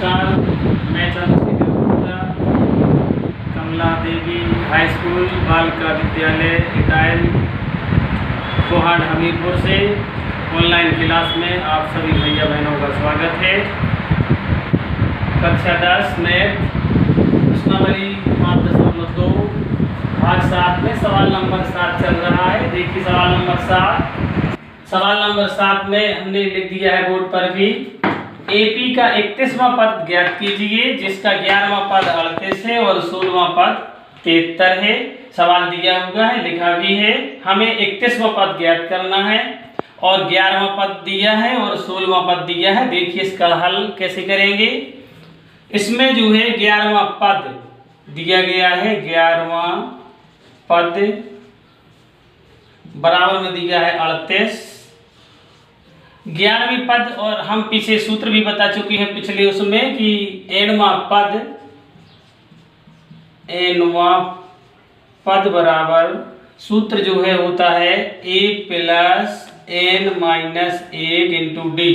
नमस्कार, मैं चंद्रशेखर गुप्ता, कमला देवी high school Balika Vidyalaya इटायल Kohat Hamirpur से ऑनलाइन क्लास में आप सभी भैया बहनों का स्वागत है। कक्षा 10 मैथ प्रश्नावली 5.2 भाग 7 में सवाल नंबर 7 चल रहा है। देखिए सवाल नंबर 7 में हमने लिख दिया है बोर्ड पर भी, एपी का 31वां पद ज्ञात कीजिए जिसका 11वां पद 38 है और 16वां पद 73 है। सवाल दिया हुआ है, लिखा भी है, हमें 31वां पद ज्ञात करना है और 11वां पद दिया है और 16वां पद दिया है। देखिए इसका हल कैसे करेंगे। इसमें जो है 11वां पद दिया गया है, 11वां पद बराबर में दिया है 38। 11वीं पद, और हम पीछे सूत्र भी बता चुके हैं पिछले उसमें कि nवां पद बराबर सूत्र जो है होता है a plus n minus 1 into D.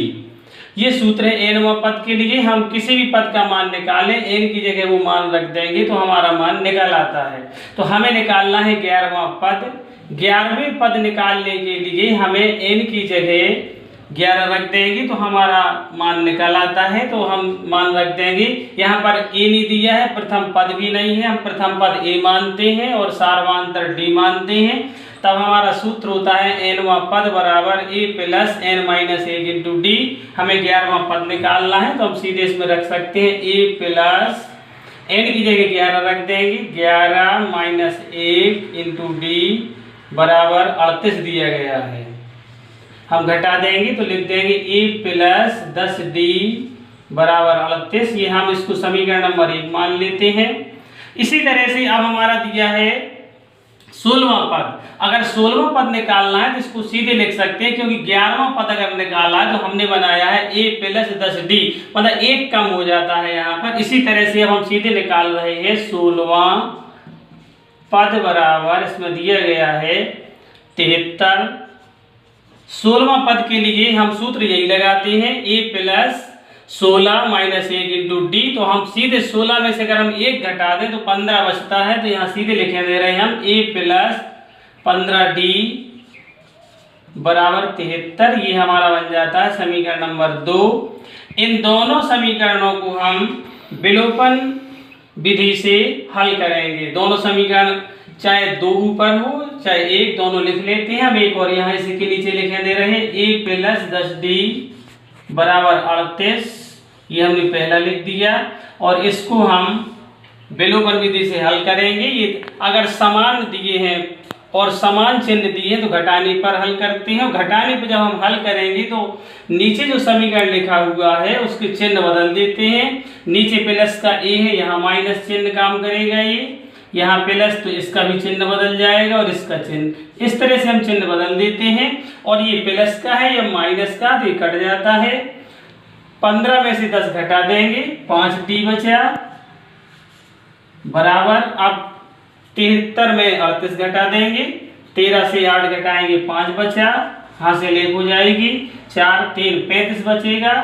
ये सूत्र है nवां पद के लिए। हम किसी भी पद का मान निकालें, n की जगह वो मान रख देंगे तो हमारा मान निकल आता है। तो हमें निकालना है 11वां पद। 11वें पद निकालने के लिए हमें n की जगह 11 रख देंगे तो हमारा मान निकल आता है। तो हम मान रख देंगे। यहाँ पर a नहीं दिया है, प्रथम पद भी नहीं है, हम प्रथम पद a मानते हैं और सार्वधातुक d मानते हैं। तब हमारा सूत्र होता है nवां पद बराबर a plus n minus 1 into D. हमें 11वां पद निकालना है तो हम सीधे इसमें रख सकते हैं a प्लस n की जगह 11 रख देंगे, 11 माइनस 1 इंटू डी बराबर 38 दिया गया है। हम घटा देंगे तो लिख देंगे a प्लस 10d बराबर 38। ये हम इसको समीकरण नंबर 1 मान लेते हैं। इसी तरह से अब हमारा दिया है 16वां पद। अगर 16वां पद निकालना है तो इसको सीधे लिख सकते हैं, क्योंकि 11वां पद अगर निकाला है तो हमने बनाया है a प्लस 10d, मतलब 1 कम हो जाता है यहाँ पर। इसी तरह से अब हम सीधे निकाल रहे हैं 16वां पद बराबर, इसमें दिया गया है 73। 16वां पद के लिए हम सूत्र यही लगाते हैं a plus 16 minus 1 into D. तो हम सीधे 16 में से अगर हम 1 घटा दें तो 15 बचता है। तो यहाँ सीधे लिखे दे रहे हैं हम a प्लस 15d बराबर 73। ये हमारा बन जाता है समीकरण नंबर 2। इन दोनों समीकरणों को हम विलोपन विधि से हल करेंगे। दोनों समीकरण चाहे 2 ऊपर हो चाहे 1, दोनों लिख लेते हैं हम। एक और यहाँ इसी के नीचे लिखे दे रहे हैं a प्लस 10d बराबर 38। ये हमने पहला लिख दिया और इसको हम विलोपन विधि से हल करेंगे। ये अगर समान दिए हैं और समान चिन्ह दिए तो घटाने पर हल करते हैं। घटाने पर जब हम हल करेंगे तो नीचे जो समीकरण लिखा हुआ है उसके चिन्ह बदल देते हैं। नीचे प्लस का a है, यहाँ माइनस चिन्ह काम करेगा। ये यहाँ प्लस तो इसका भी चिन्ह बदल जाएगा और इसका चिन्ह, इस तरह से हम चिन्ह बदल देते हैं। और ये प्लस का है, ये माइनस का, तो ये कट जाता है। 15 में से 10 घटा देंगे, 5d बचा बराबर। अब 73 में 38 घटा देंगे, 13 से 8 घटाएंगे, 5 बचा, हाथ से लेप हो जाएगी, 4 3 35 बचेगा।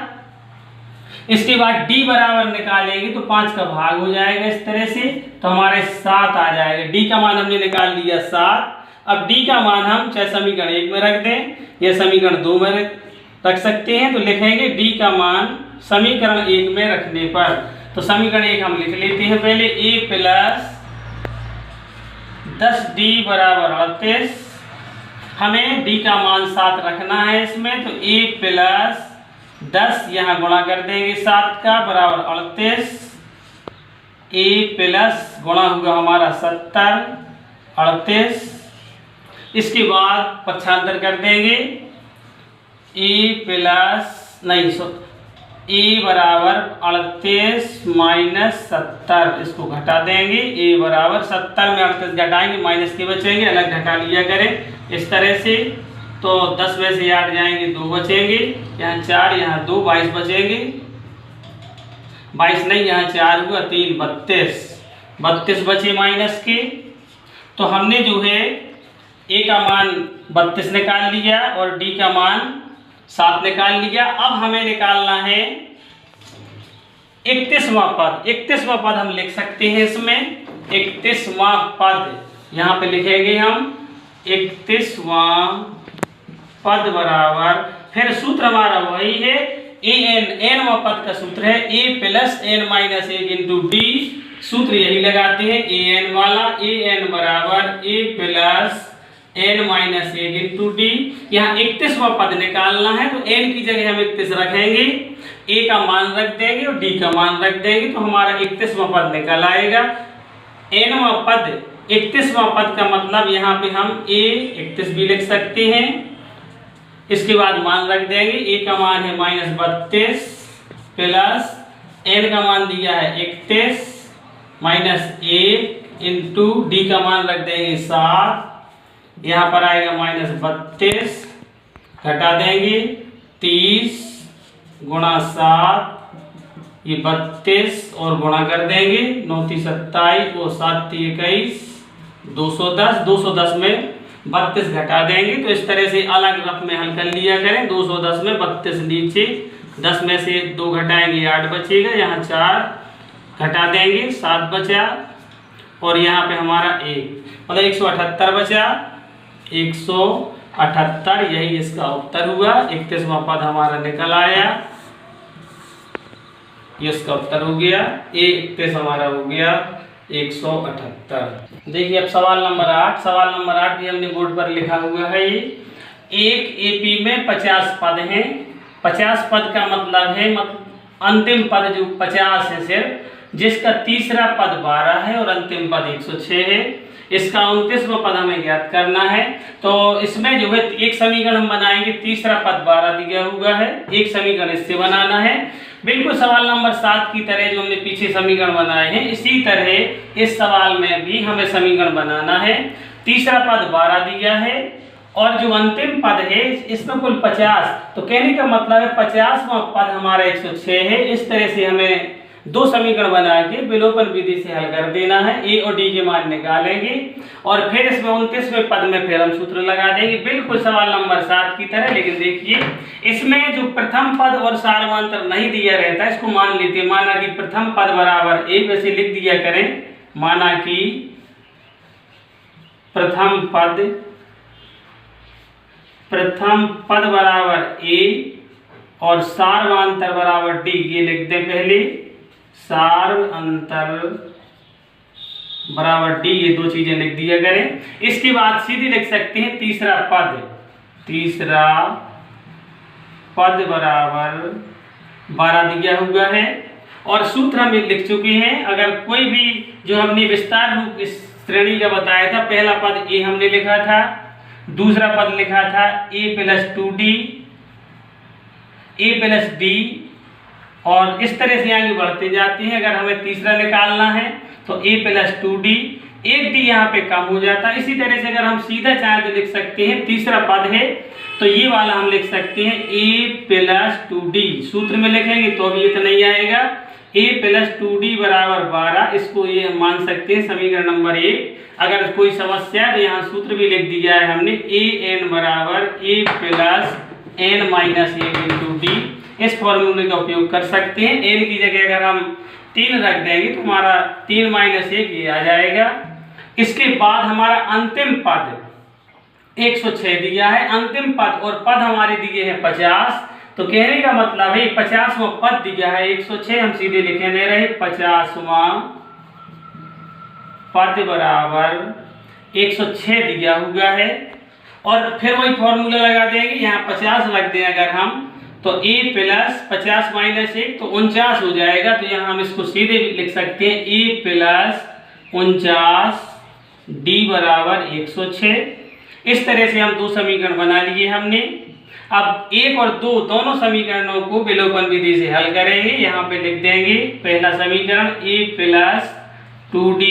इसके बाद d बराबर निकालेंगे तो 5 का भाग हो जाएगा इस तरह से, तो हमारे 7 आ जाएगा। d का मान हमने निकाल लिया 7। अब d का मान हम चाहे समीकरण 1 में रख दें या समीकरण 2 में रख सकते हैं। तो लिखेंगे d का मान समीकरण 1 में रखने पर, तो समीकरण 1 हम लिख लेते हैं पहले, a प्लस 10d बराबर 38। हमें d का मान 7 रखना है इसमें, तो a प्लस 10 यहाँ गुणा कर देंगे 7 का बराबर 38। a प्लस गुणा हुआ हमारा 70, 38। इसके बाद पक्षांतर कर देंगे, a प्लस a बराबर 38 माइनस 70, इसको घटा देंगे। a बराबर 70 में 38 घटाएंगे, माइनस के बचेंगे, अलग घटा लिया करें इस तरह से। तो 10 में से 8 जाएंगे, 2 बचेंगे, यहाँ 4 यहाँ 2, 22 बचेंगे। 22 नहीं, यहाँ 4 हुआ 3 32 बचे माइनस के। तो हमने जो है a का मान 32 निकाल लिया और d का मान 7 निकाल लिया। अब हमें निकालना है 31वां पद हम लिख सकते हैं इसमें। 31वां पद यहाँ पे लिखेंगे हम 31वां पद बराबर, फिर सूत्र हमारा वही है एनवां पद का सूत्र है a plus n minus 1 into D. सूत्र यही लगाते हैं an वाला, an बराबर a plus n minus 1 into D. यहाँ 31वां पद निकालना है तो n की जगह हम 31 रखेंगे, a का मान रख देंगे और d का मान रख देंगे तो हमारा 31वां पद निकल आएगा। nवां पद 31वां पद का मतलब यहाँ पे हम a 31 भी लिख सकते हैं, इसके बाद मान रख देंगे, a का मान है -32 प्लस n का मान दिया है 31 माइनस 1 इंटू डी का मान रख देंगे 7, यहाँ पर आएगा -32, घटा देंगे 30 गुणा 7, ये 32 और गुणा कर देंगे 9 × 27 और 7 × 21, 210 में 32 घटा देंगे। तो इस तरह से अलग रफ में हल कर लिया करें। 210 में 32 नीचे, 10 में से 2 घटाएंगे 8 बचेगा, यहाँ 4 घटा देंगे 7 बचा और यहाँ पे हमारा 1 मतलब 178 बचा, 178 यही इसका उत्तर हुआ। 31वां पद हमारा निकल आया, ये इसका उत्तर हो गया। 31 हमारा हो गया 178। देखिए अब सवाल नंबर 8 भी हमने बोर्ड पर लिखा हुआ है। एक एपी में 50 पद हैं। 50 पद का मतलब है अंतिम पद जो 50 है सिर्फ, जिसका तीसरा पद 12 है और अंतिम पद 106 है। इसका 29वां पद हमें ज्ञात करना है। तो इसमें जो है एक समीकरण हम बनाएंगे, तीसरा पद 12 दिया हुआ है, एक समीकरण इससे बनाना है। बिल्कुल सवाल नंबर 7 की तरह जो हमने पीछे समीकरण बनाए हैं, इसी तरह इस सवाल में भी हमें समीकरण बनाना है। तीसरा पद 12 दिया है और जो अंतिम पद है इसमें कुल 50, तो कहने का मतलब है 50वां पद हमारा 106 है। इस तरह से हमें 2 समीकरण बना के विलोपन विधि से हल कर देना है। ए और डी के मान निकालेंगे और फिर इसमें 29वें पद में फिर हम सूत्र लगा देंगे, बिल्कुल सवाल नंबर 7 की तरह। लेकिन देखिए इसमें जो प्रथम पद और सार्वधातुक नहीं दिया रहता, इसको मान लेते हैं। माना कि प्रथम पद बराबर ए, वैसे लिख दिया करें, माना कि प्रथम पद बराबर ए और सार्वधातुक बराबर डी, ये लिख दें पहले, सार्वधातुक बराबर डी, ये 2 चीजें लिख दिया करें। इसके बाद सीधे लिख सकते हैं तीसरा पद बराबर 12 दिया हुआ है और सूत्र हम लिख चुके हैं। अगर कोई भी जो हमने विस्तार रूप इस श्रेणी का बताया था, पहला पद ए हमने लिखा था, दूसरा पद लिखा था a plus 2d, a plus D, और इस तरह से आगे बढ़ते जाते हैं। अगर हमें तीसरा निकालना है तो a प्लस 2d, एक डी यहाँ पे कम हो जाता है। इसी तरह से अगर हम सीधा चाहें तो लिख सकते हैं, तीसरा पद है तो ये वाला हम लिख सकते हैं a प्लस 2d, सूत्र में लिखेंगे तो भी इतना ही आएगा, a प्लस 2d बराबर 12। इसको ये हम मान सकते हैं समीकरण नंबर 1। अगर कोई समस्या है तो यहाँ सूत्र भी लिख दिया है हमने, an बराबर a plus n minus 1 into D. इस फॉर्मूले का उपयोग कर सकते हैं। n की जगह अगर हम 3 रख देंगे तो हमारा 3 माइनस 1 ये आ जाएगा। इसके बाद हमारा अंतिम पद 106 दिया है, अंतिम पद और पद हमारे दिए हैं 50, तो कहने का मतलब है 50वां पद दिया है 106, हम सीधे लिखे नहीं रहे, 50वां पद बराबर 106 दिया हुआ है। और फिर वही फॉर्मूला लगा देंगे, यहाँ 50 रख दें अगर हम, तो a प्लस 50 माइनस 1 तो 49 हो जाएगा। तो यहाँ हम इसको सीधे लिख सकते हैं a प्लस 49 d बराबर 106। इस तरह से हम 2 समीकरण बना लिए हमने। अब 1 और 2 दोनों समीकरणों को विलोपन विधि से हल करेंगे। यहाँ पे लिख देंगे पहला समीकरण a प्लस 2d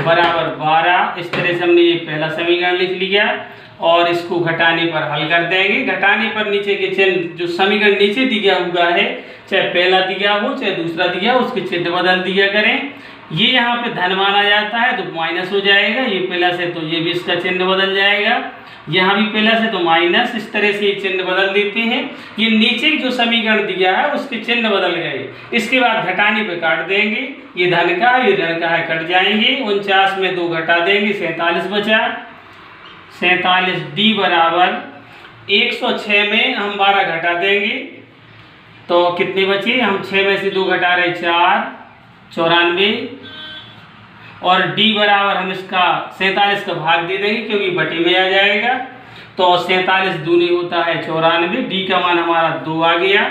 बराबर 12। इस तरह से हमने ये पहला समीकरण लिख लिया और इसको घटाने पर हल कर देंगे। घटाने पर नीचे के चिन्ह जो समीकरण नीचे दिया हुआ है, चाहे पहला दिया हो चाहे दूसरा दिया हो, उसके चिन्ह बदल दिया करें। ये यहाँ पे धन माना जाता है तो माइनस हो जाएगा, ये प्लस है तो ये भी इसका चिन्ह बदल जाएगा, यहाँ भी प्लस है तो माइनस, इस तरह से ये चिन्ह बदल देते हैं। ये नीचे जो समीकरण दिया है उसके चिन्ह बदल गए। इसके बाद घटाने पे काट देंगे, ये धन का है ये ऋण का है, कट जाएंगे। 49 में 2 घटा देंगे, 47 बचा। 47 डी बराबर 106 में हम 12 घटा देंगे तो कितने बचे, हम 6 में से 2 घटा रहे 4, 94। और डी बराबर हम इसका 47 का भाग दे देंगे क्योंकि बटे में आ जाएगा, तो 47 दूनी होता है 94। डी का मान हमारा 2 आ गया।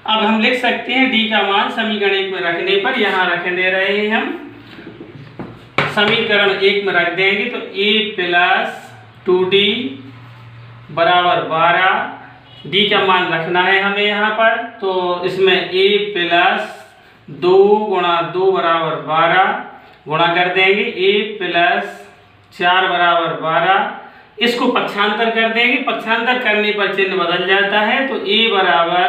अब हम लिख सकते हैं डी का मान समीकरण 1 में रखने पर, यहाँ रख दे रहे हैं हम समीकरण 1 में रख देंगे तो a प्लस 2d बराबर 12। डी का मान रखना है हमें यहाँ पर, तो इसमें a प्लस 2 गुणा 2 बराबर 12 गुणा कर देंगे, a प्लस 4 बराबर 12। इसको पक्षांतर कर देंगे, पक्षांतर करने पर चिन्ह बदल जाता है, तो a बराबर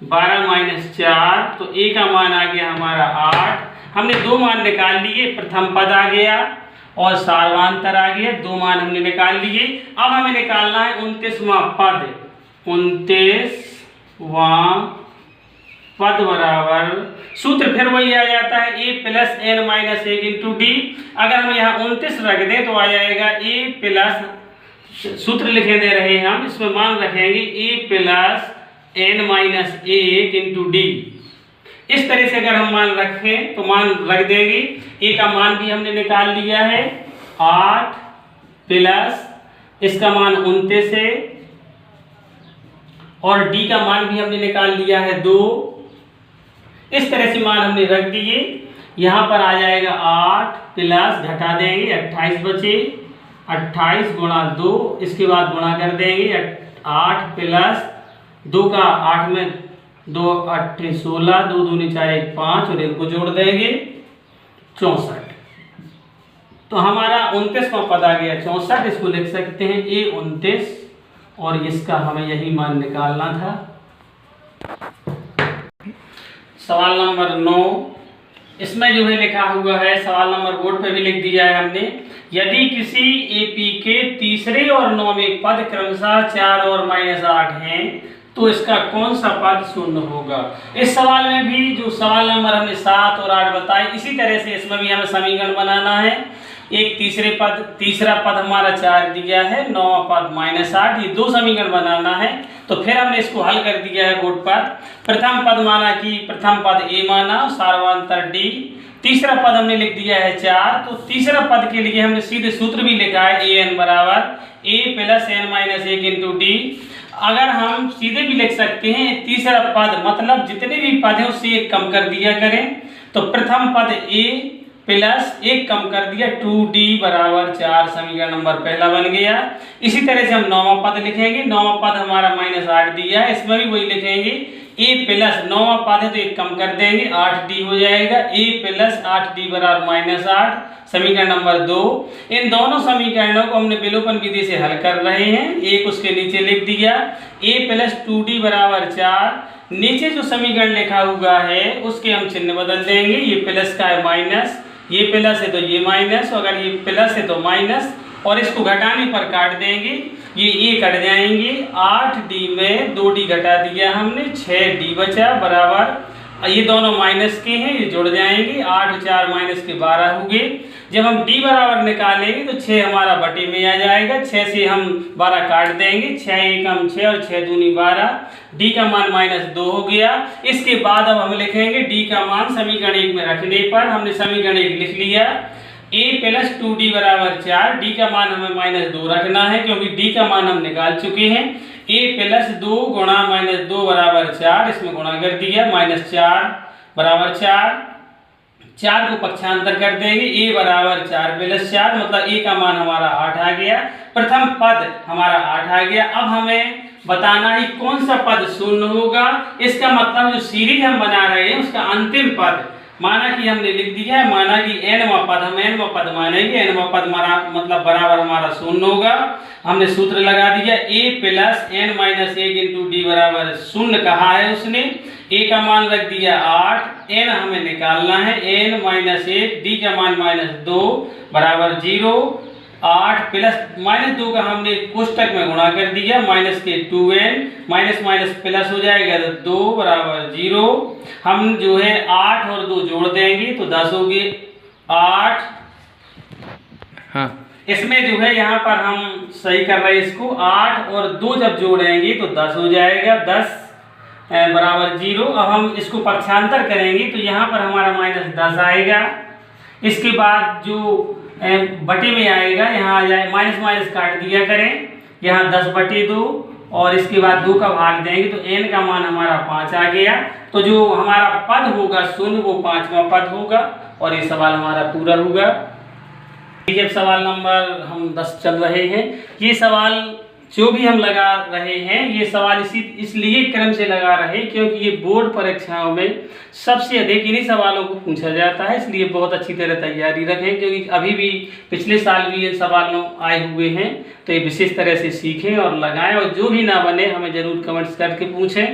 12 माइनस 4, तो a का मान आ गया हमारा 8। हमने 2 मान निकाल लिए, प्रथम पद आ गया और सार्वांतर आ गया, 2 मान हमने निकाल लिए। अब हमें निकालना है 29वां पद। 29वां पद बराबर सूत्र फिर वही आ जाता है a plus n minus 1 into D. अगर हम यहाँ 29 रख दें तो आ जाएगा a प्लस, सूत्र लिखे दे रहे हैं हम, इसमें मान रखेंगे a plus n minus 1 into D. इस तरह से अगर हम मान रखें तो मान रख देंगे, a का मान भी हमने निकाल लिया है 8 प्लस इसका मान 29 है और d का मान भी हमने निकाल लिया है 2। इस तरह से मान हमने रख दिए। यहाँ पर आ जाएगा 8 प्लस घटा देंगे 28 बचे, 28 गुणा 2, इसके बाद गुणा कर देंगे 8 प्लस 2 का 8 में 2 8 16, 2 दूनी 4 1 5 और इनको जोड़ देंगे 64। तो हमारा 29वां पद आ गया 64। इसको लिख सकते हैं a 29 और इसका हमें यही मान निकालना था। सवाल नंबर 9, इसमें जो है लिखा हुआ है, सवाल नंबर बोर्ड पे भी लिख दिया है हमने। यदि किसी एपी के तीसरे और 9वें पद क्रमशः 4 और -8 हैं तो इसका कौन सा पद शून्य होगा। इस सवाल में भी जो सवाल नंबर हमने 7 और 8 बताए, इसी तरह से इसमें भी हमें समीकरण बनाना है। एक तीसरा पद हमारा 4 दिया है, 9वां पद -8, ये 2 समीकरण बनाना है। तो फिर हमने इसको हल कर दिया है बोर्ड पर। प्रथम पद माना कि प्रथम पद a माना, सार्वांतर d। तीसरा पद हमने लिख दिया है 4, तो तीसरा पद के लिए हमने सीधे सूत्र भी लिखा है an बराबर a plus n minus 1 into D. अगर हम सीधे भी लिख सकते हैं तीसरा पद मतलब जितने भी पद हैं उससे 1 कम कर दिया करें, तो प्रथम पद a प्लस 1 कम कर दिया 2d बराबर 4, समीकरण नंबर पहला बन गया। इसी तरह से हम 9वां पद लिखेंगे। 9वां पद हमारा -8 दिया है, इसमें भी वही लिखेंगे a प्लस 9वां पद है तो 1 कम कर देंगे 8d हो जाएगा, a प्लस 8d बराबर -8, समीकरण नंबर 2। इन दोनों समीकरणों को हमने विलोपन विधि से हल कर रहे हैं। एक उसके नीचे लिख दिया a प्लस 2d बराबर 4। नीचे जो समीकरण लिखा हुआ है उसके हम चिन्ह बदल देंगे, ये प्लस का है माइनस, ये प्लस है तो ये माइनस, अगर ये प्लस है तो माइनस, और इसको घटाने पर काट देंगे, ये कट जाएंगे। 8d में 2d घटा दिया हमने, 6d बचा बराबर, ये दोनों माइनस के हैं, ये जुड़ जाएंगे, 8 4 माइनस के 12 हो गए। जब हम d बराबर निकालेंगे तो 6 हमारा बटे में आ जाएगा, 6 से हम 12 काट देंगे, 6 1 हम 6 और 6 दूनी 12, d का मान -2 हो गया। इसके बाद अब हम लिखेंगे d का मान समीकरण 1 में रखने पर, हमने समीकरण 1 लिख लिया, a प्लस 2d बराबर 4, d का मान हमें -2 रखना है क्योंकि d का मान हम निकाल चुके हैं। a प्लस 2 गुणा -2 बराबर 4, इसमें गुणा कर दिया, -4 बराबर 4, 4 को पक्षांतर कर देंगे, a बराबर 4 प्लस 4 मतलब a का मान हमारा 8 आ गया, प्रथम पद हमारा 8 आ गया। अब हमें बताना है कौन सा पद शून्य होगा। इसका मतलब जो सीरीज हम बना रहे हैं उसका अंतिम पद, माना कि हमने लिख दिया है, माना कि nवां पद, हम nवां पद मानेंगे, nवां पद हमारा मतलब बराबर हमारा शून्य होगा। हमने सूत्र लगा दिया a plus n minus 1 into D बराबर 0 कहा है उसने। ए का मान रख दिया 8, एन हमें निकालना है, एन माइनस 1, डी का मान -2 बराबर 0। 8 प्लस -2 का हमने कोष्टक में गुणा कर दिया, माइनस के 2n, माइनस माइनस प्लस हो जाएगा तो 2 बराबर 0। हम जो है 8 और 2 जोड़ देंगे तो 10 होगी 8। हाँ, इसमें जो है यहाँ पर हम सही कर रहे हैं इसको, 8 और 2 जब जोड़ेंगे तो 10 हो जाएगा, 10 बराबर 0। अब हम इसको पक्षांतर करेंगे तो यहाँ पर हमारा -10 आएगा। इसके बाद जो बटे में आएगा, यहाँ आ जाए माइनस माइनस काट दिया करें, यहाँ 10/2 और इसके बाद 2 का भाग देंगे तो n का मान हमारा 5 आ गया। तो जो हमारा पद होगा 0 वो 5वां पद होगा और ये सवाल हमारा पूरा होगा। अब सवाल नंबर हम 10 चल रहे हैं। ये सवाल जो भी हम लगा रहे हैं, ये सवाल इसलिए क्रम से लगा रहे क्योंकि ये बोर्ड परीक्षाओं में सबसे अधिक इन्हीं सवालों को पूछा जाता है, इसलिए बहुत अच्छी तरह तैयारी रखें। क्योंकि अभी भी पिछले साल भी ये सवाल आए हुए हैं, तो ये विशेष तरह से सीखें और लगाएं, और जो भी ना बने हमें जरूर कमेंट्स करके पूछें।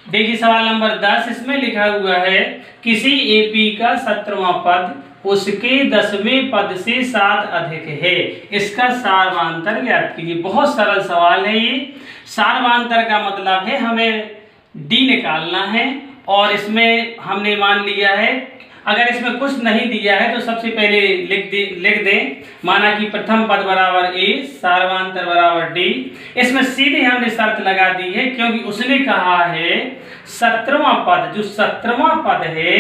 देखिए सवाल नंबर 10, इसमें लिखा हुआ है किसी एपी का 17वां पद उसके 10वें पद से 7 अधिक है, इसका सारवांतर ज्ञात कीजिए। बहुत सरल सवाल है ये। सारवांतर का मतलब है हमें डी निकालना है, और इसमें हमने मान लिया है अगर इसमें कुछ नहीं दिया है तो सबसे पहले लिख दें, माना कि प्रथम पद बराबर ए, सारवांतर बराबर डी। इसमें सीधे हमने शर्त लगा दी है क्योंकि उसने कहा है 17वां पद, जो 17वां पद है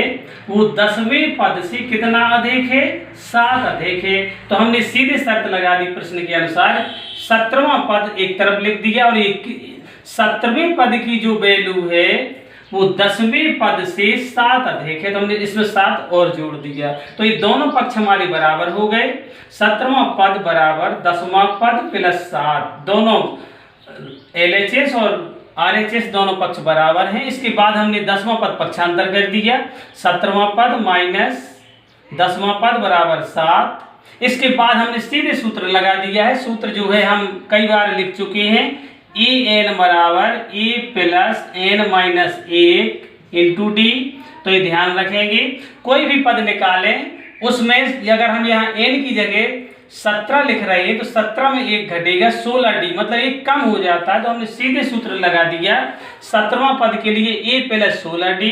वो 10वें पद से कितना अधिक है, 7 अधिक है। तो हमने सीधे शर्त लगा दी प्रश्न के अनुसार, 17वां पद एक तरफ लिख दिया और 17वें पद की जो वैल्यू है वो 10वें पद से 7 अधिक है, तो हमने इसमें 7 और जोड़ दिया। तो ये दोनों पक्ष हमारे बराबर हो गए। 17वां पद बराबर 10वां पद प्लस 7, दोनों LHS और RHS दोनों पक्ष बराबर हैं। इसके बाद हमने 10वां पद पक्षांतर कर दिया, 17वां पद माइनस 10वां पद बराबर 7। इसके बाद हमने सीधे सूत्र लगा दिया है। सूत्र जो है हम कई बार लिख चुके हैं, En बराबर A plus n minus 1 into D. तो ये ध्यान रखेंगे, कोई भी पद निकालें उसमें अगर हम यहाँ n की जगह 17 लिख रहे हैं तो 17 में 1 घटेगा, 16d, मतलब 1 कम हो जाता है। तो हमने सीधे सूत्र लगा दिया, 17वां पद के लिए a प्लस 16d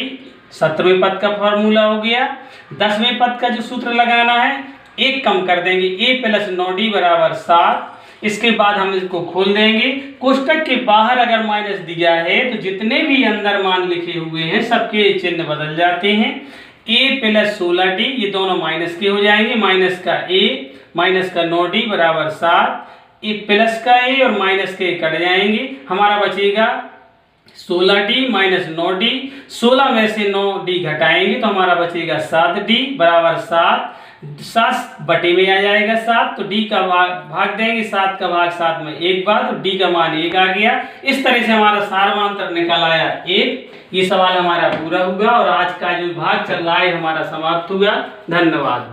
17वें पद का फॉर्मूला हो गया। 10वें पद का जो सूत्र लगाना है 1 कम कर देंगे, a प्लस 9d बराबर 7। इसके बाद हम इसको खोल देंगे, कोष्टक के बाहर अगर माइनस दिया है तो जितने भी अंदर मान लिखे हुए हैं सबके चिन्ह बदल जाते हैं। a प्लस 16d ये दोनों माइनस के हो जाएंगे, माइनस का a माइनस का 9d बराबर 7, ये प्लस का a और माइनस के कट जाएंगे, हमारा बचेगा 16d माइनस 9d। 16 में से 9d घटाएंगे तो हमारा बचेगा 7d बराबर 7। 7 बटे में आ जाएगा 7, तो d का भाग देंगे, 7 का भाग 7 में 1 बार, तो d का मान 1 आ गया। इस तरह से हमारा सारवांतर निकल आया 1। ये सवाल हमारा पूरा हुआ और आज का जो भाग चल रहा है हमारा समाप्त हुआ। धन्यवाद।